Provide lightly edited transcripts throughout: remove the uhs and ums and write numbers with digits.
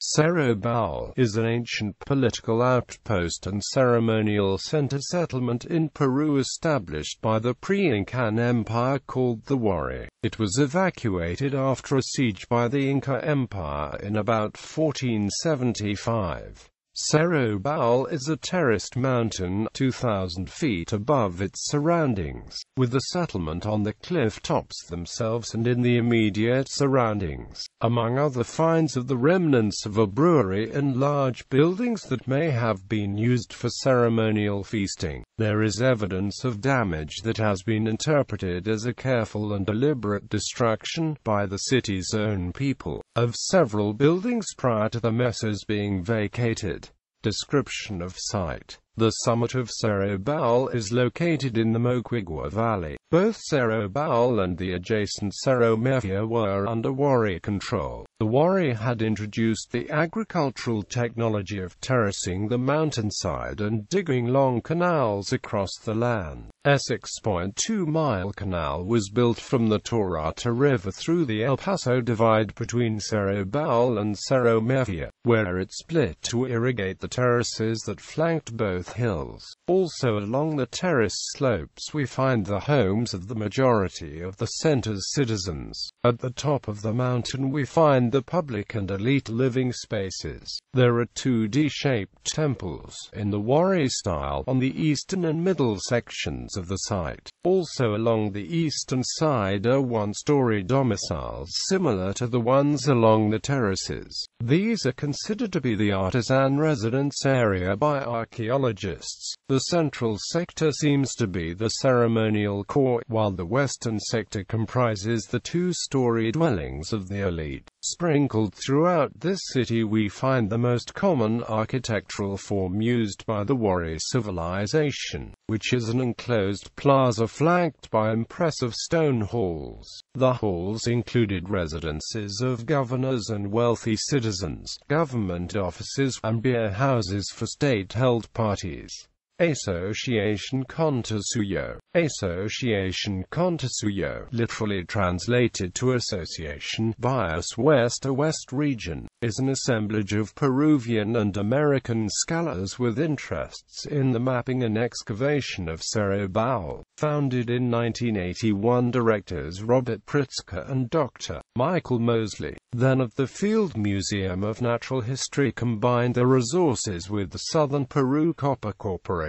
Cerro Baúl is an ancient political outpost and ceremonial center settlement in Peru established by the pre-Incan Empire called the Wari. It was evacuated after a siege by the Inca Empire in about 1475. Cerro Baúl is a terraced mountain 2,000 feet above its surroundings, with the settlement on the cliff tops themselves and in the immediate surroundings, among other finds of the remnants of a brewery and large buildings that may have been used for ceremonial feasting. There is evidence of damage that has been interpreted as a careful and deliberate destruction by the city's own people of several buildings prior to the messes being vacated. Description of site. The summit of Cerro Baúl is located in the Moquegua Valley. Both Cerro Baúl and the adjacent Cerro Mejia were under Wari control. The Wari had introduced the agricultural technology of terracing the mountainside and digging long canals across the land. A 6.2-mile canal was built from the Torata River through the El Paso Divide between Cerro Baúl and Cerro Mejia, where it split to irrigate the terraces that flanked both hills. Also along the terrace slopes we find the homes of the majority of the center's citizens. At the top of the mountain we find the public and elite living spaces. There are two D-shaped temples in the Wari style on the eastern and middle sections of the site. Also along the eastern side are one-story domiciles similar to the ones along the terraces. These are considered to be the artisan residence area by archaeologists. The central sector seems to be the ceremonial core, while the western sector comprises the two-story dwellings of the elite. Sprinkled throughout this city we find the most common architectural form used by the Wari civilization, which is an enclosed plaza flanked by impressive stone halls. The halls included residences of governors and wealthy citizens, government offices, and beer houses for state-held parties. Association Contasuyo. Association Contasuyo, literally translated to Association Bias West, a West region, is an assemblage of Peruvian and American scholars with interests in the mapping and excavation of Cerro Baúl. Founded in 1981, directors Robert Pritzker and Dr. Michael Mosley, then of the Field Museum of Natural History, combined their resources with the Southern Peru Copper Corporation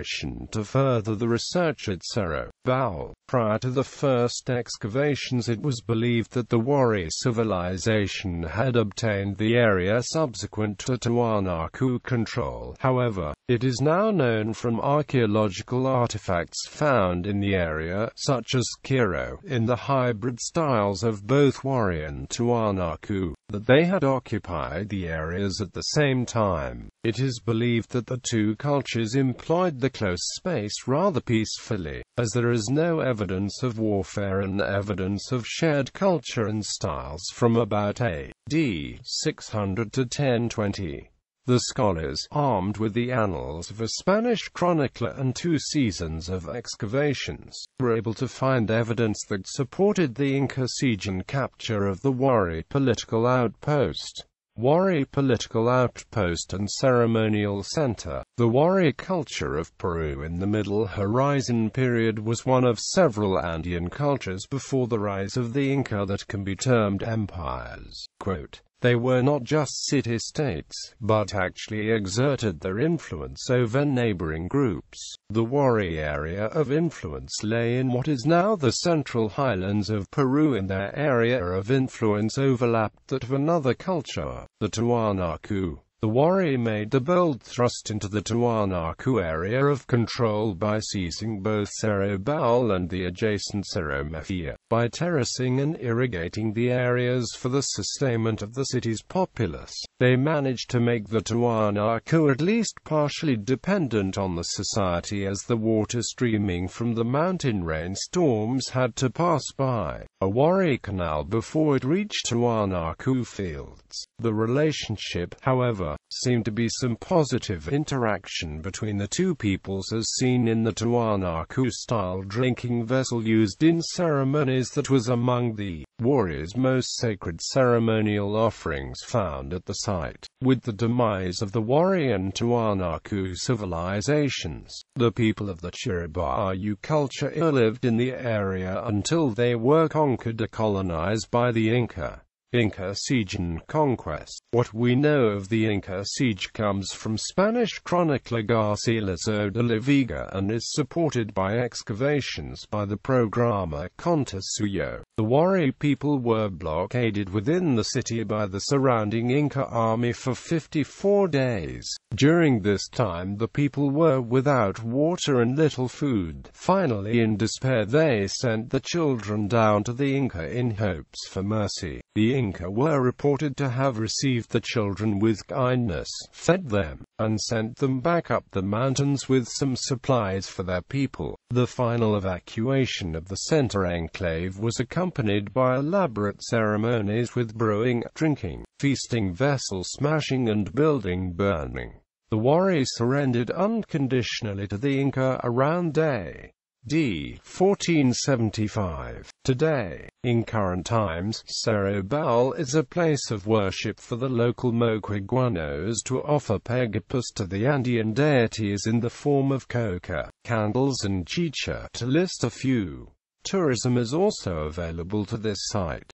to further the research at Cerro Baúl. Prior to the first excavations, it was believed that the Wari civilization had obtained the area subsequent to Tiwanaku control. However, it is now known from archaeological artifacts found in the area, such as Quiro, in the hybrid styles of both Wari and Tiwanaku, that they had occupied the areas at the same time. It is believed that the two cultures employed the close space rather peacefully, as there is no evidence of warfare and evidence of shared culture and styles from about AD 600 to 1020. The scholars, armed with the annals of a Spanish chronicler and 2 seasons of excavations, were able to find evidence that supported the Inca siege and capture of the Wari political outpost. Wari political outpost and ceremonial center. The Wari culture of Peru in the Middle Horizon period was one of several Andean cultures before the rise of the Inca that can be termed empires. Quote, "They were not just city-states, but actually exerted their influence over neighboring groups. The Wari area of influence lay in what is now the central highlands of Peru, and their area of influence overlapped that of another culture, the Tiwanaku. The Wari made the bold thrust into the Tiwanaku area of control by seizing both Cerro Baúl and the adjacent Cerro Mejia, by terracing and irrigating the areas for the sustainment of the city's populace. They managed to make the Tiwanaku at least partially dependent on the society, as the water streaming from the mountain rainstorms had to pass by a Wari canal before it reached Tiwanaku fields. The relationship, however, seemed to be some positive interaction between the two peoples as seen in the Tiwanaku-style drinking vessel used in ceremonies that was among the warriors' most sacred ceremonial offerings found at the site. With the demise of the Wari and Tiwanaku civilizations, the people of the Cerro Baúl culture lived in the area until they were conquered or colonized by the Inca siege and conquest. What we know of the Inca siege comes from Spanish chronicler Garcilaso de la Vega and is supported by excavations by the programmer Contasuyo. The Wari people were blockaded within the city by the surrounding Inca army for 54 days. During this time the people were without water and little food. Finally, in despair, they sent the children down to the Inca in hopes for mercy. The Inca were reported to have received the children with kindness, fed them, and sent them back up the mountains with some supplies for their people. The final evacuation of the center enclave was accompanied by elaborate ceremonies with brewing, drinking, feasting, vessel smashing and building burning. The Wari surrendered unconditionally to the Inca around AD 1475. Today, in current times, Cerro Baúl is a place of worship for the local Moquegüenos to offer pagapus to the Andean deities in the form of coca, candles and chicha, to list a few. Tourism is also available to this site.